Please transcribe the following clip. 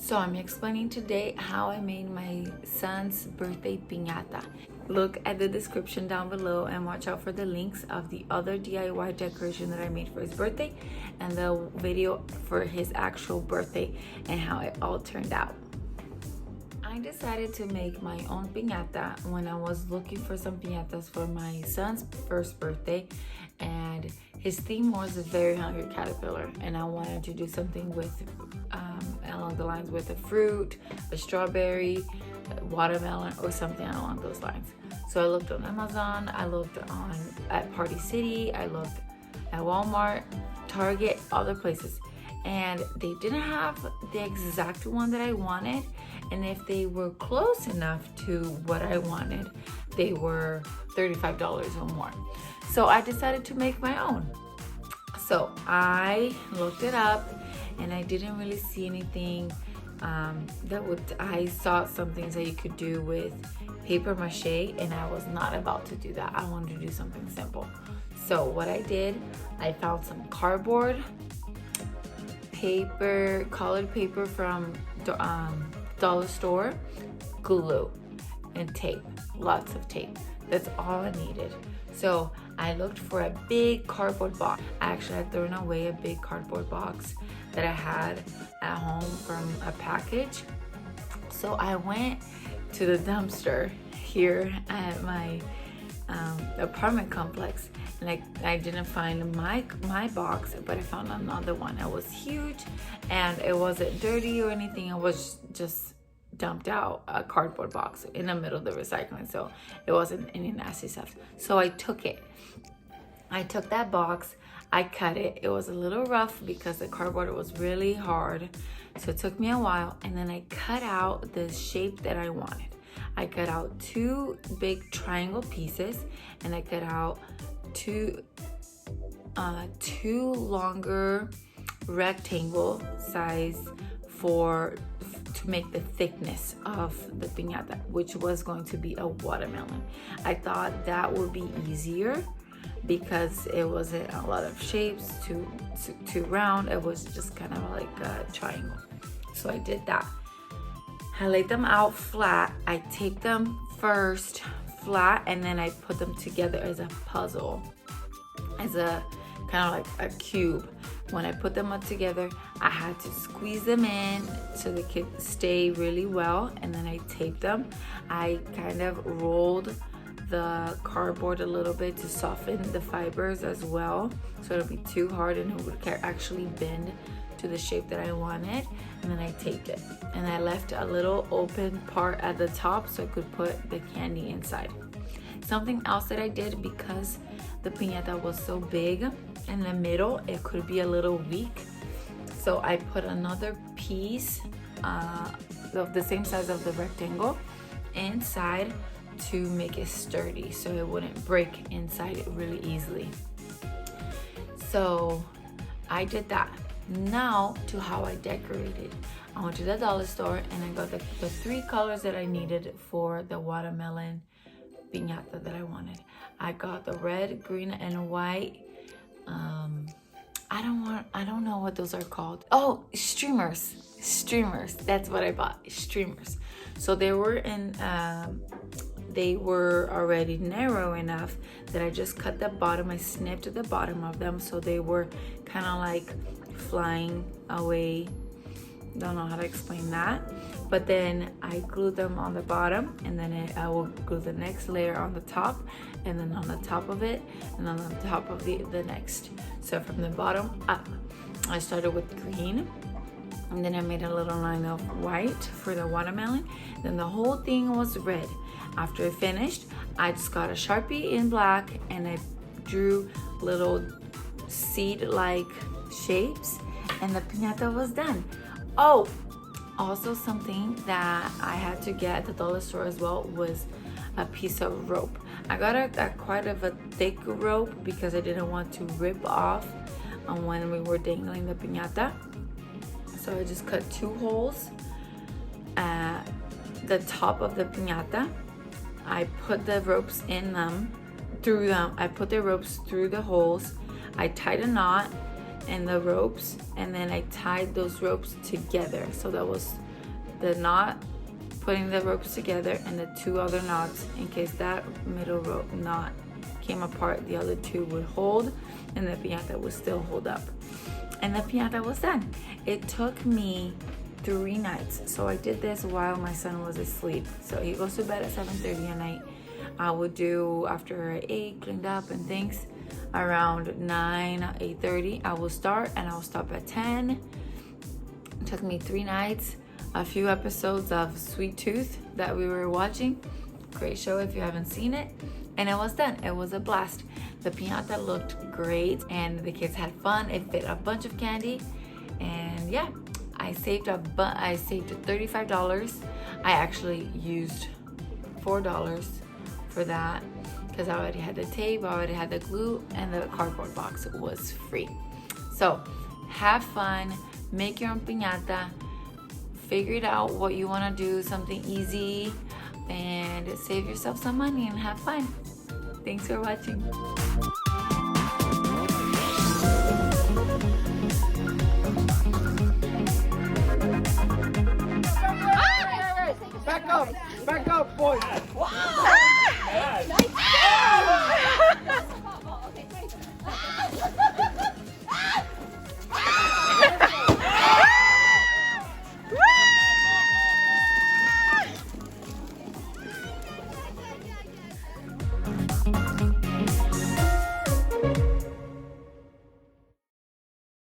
So I'm explaining today how I made my son's birthday piñata. Look at the description down below and watch out for the links of the other DIY decoration that I made for his birthday and the video for his actual birthday and how it all turned out. I decided to make my own piñata when I was looking for some piñatas for my son's first birthday, and his theme was a very hungry caterpillar, and I wanted to do something with along the lines with a fruit, a strawberry, a watermelon, or something along those lines. So I looked on Amazon, I looked at Party City, I looked at Walmart, Target, other places, and they didn't have the exact one that I wanted, and if they were close enough to what I wanted, they were $35 or more. So I decided to make my own. So I looked it up and I didn't really see anything I saw some things that you could do with paper mache, and I was not about to do that. I wanted to do something simple. So what I did, I found some cardboard, paper, colored paper from dollar store, glue, and tape, lots of tape. That's all I needed. So I looked for a big cardboard box. I actually had thrown away a big cardboard box that I had at home from a package. So I went to the dumpster here at my apartment complex, and I didn't find my box, but I found another one. It was huge and it wasn't dirty or anything. It was just dumped out a cardboard box in the middle of the recycling, so it wasn't any nasty stuff. So I took it. I took that box, I cut it. It was a little rough because the cardboard was really hard, so it took me a while, and then I cut out the shape that I wanted. I cut out 2 big triangle pieces, and I cut out two longer rectangle size to make the thickness of the piñata, which was going to be a watermelon. I thought that would be easier because it wasn't a lot of shapes too round. It was just kind of like a triangle. So I did that. I laid them out flat. I taped them first flat, and then I put them together as a puzzle, as a kind of like a cube. When I put them all together, I had to squeeze them in so they could stay really well, and then I taped them. I kind of rolled the cardboard a little bit to soften the fibers as well, so it would be too hard and it would actually bend to the shape that I wanted. And then I taped it, and I left a little open part at the top so I could put the candy inside. Something else that I did, because the piñata was so big in the middle, it could be a little weak, so I put another piece of the same size of the rectangle inside to make it sturdy so it wouldn't break inside really easily. So I did that. Now to how I decorated. I went to the dollar store and I got the 3 colors that I needed for the watermelon piñata that I wanted. I got the red, green, and white. I don't know what those are called. Oh, streamers. That's what I bought. Streamers. So they were already narrow enough that I just cut the bottom. I snipped the bottom of them so they were kind of like flying away. Don't know how to explain that. But then I glued them on the bottom, and then I will glue the next layer on the top, and then on the top of it, and on the top of the next. So from the bottom up, I started with green, and then I made a little line of white for the watermelon. Then the whole thing was red. After I finished, I just got a Sharpie in black, and I drew little seed-like shapes, and the piñata was done. Oh, also something that I had to get at the dollar store as well was a piece of rope. I got a quite of a thick rope because I didn't want to rip off when we were dangling the piñata. So I just cut 2 holes at the top of the piñata. I put the ropes in them, through them. I put the ropes through the holes. I tied a knot in the ropes, and then I tied those ropes together. So that was the knot, putting the ropes together, and the 2 other knots, in case that middle rope knot came apart, the other 2 would hold and the piñata would still hold up. And the piñata was done. It took me 3 nights. So I did this while my son was asleep. So he goes to bed at 7:30 at night. I would do, after I ate, cleaned up and things, around 9, 8:30, I will start and I'll stop at 10. It took me 3 nights, a few episodes of Sweet Tooth that we were watching. Great show if you haven't seen it. And it was done. It was a blast. The piñata looked great and the kids had fun. It fit a bunch of candy. And yeah, I saved $35. I actually used $4 for that because I already had the tape, I already had the glue, and the cardboard box was free. So have fun, make your own piñata, figure it out what you want to do, something easy, and save yourself some money and have fun. Thanks for watching.